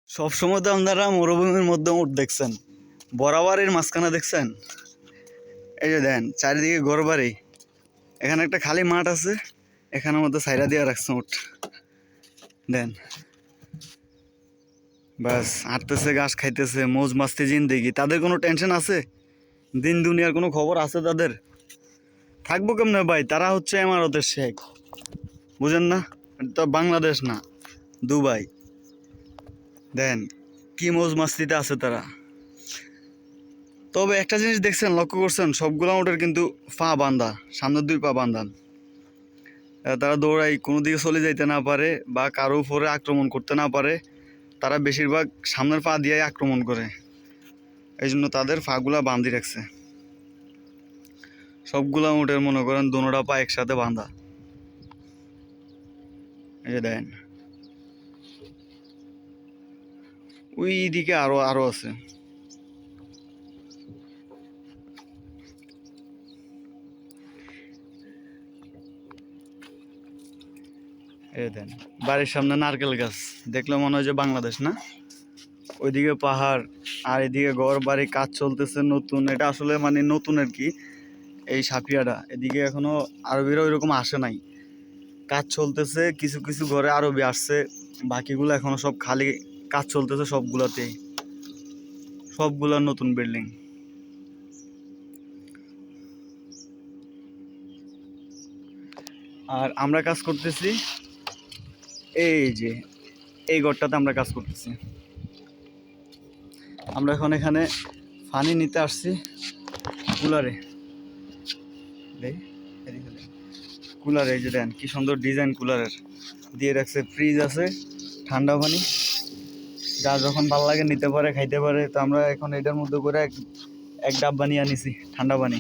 সবসময় তো আপনারা মরুভূমির মধ্যে উট দেখছেন, বরাবরের মাঝখানে দেখছেন। এই যে দেন চারিদিকে ঘরবাড়ি, এখানে একটা খালি মাঠ আছে, এখানের মধ্যে সাইরা দিয়ে রাখছে উট। দেন বাস হাঁটতেছে, ঘাস খাইতেছে, মৌজ মাস্তি জিন্দেগি। তাদের কোনো টেনশন আছে? দিন দুনিয়ার কোনো খবর আছে তাদের? থাকবো কেমনে ভাই? তারা হচ্ছে এমারতের শেখ, বুঝেন না? এটা তো বাংলাদেশ না, দুবাই। দেন কি মৌজ মাস্তিতে আছে তারা। তবে একটা জিনিস দেখছেন, লক্ষ্য করছেন, সবগুলো উটের কিন্তু পা বান্ধা, সামনের দুই পা বান্ধা। তারা দৌড়াই কোনো দিকে চলে যাইতে না পারে বা কারো উপরে আক্রমণ করতে না পারে। তারা বেশিরভাগ সামনের পা দিয়ে আক্রমণ করে, এই জন্য তাদের পাগুলা বান্ধি রাখছে। সবগুলা উটের মনে করেন দোনোটা পা একসাথে বাঁধা। এই যে দেন ওই দিকে আরো আরো আছে। এই দেন বাড়ির সামনে নারকেল গাছ, দেখলে মনে হয় যে বাংলাদেশ না? ওইদিকে পাহাড়, আর এদিকে ঘর বাড়ি, কাজ চলতেছে নতুন। এটা আসলে মানে নতুন আর কি, এই সাপিয়াটা। এদিকে এখনো আরবিরা ওইরকম আসে নাই, কাজ চলতেছে। কিছু কিছু ঘরে আরবি আসছে, বাকিগুলো এখনো সব খালি, কাজ চলতেছে সবগুলাতেই, সবগুলা নতুন বিল্ডিং। আর আমরা কাজ করতেছি এই যে এই ঘরটাতে আমরা কাজ করতেছি। আমরা এখন এখানে পানি নিতে আসছি কুলারে। কুলারে এই যে দেন কি সুন্দর ডিজাইন কুলারের দিয়ে রাখছে, ফ্রিজ আছে, ঠান্ডা পানি যা যখন ভালো লাগে নিতে পারে, খাইতে পারে। তো আমরা এখন এটার মধ্যে করে এক ডাব্বা নিয়ে আনিছি ঠান্ডা পানি।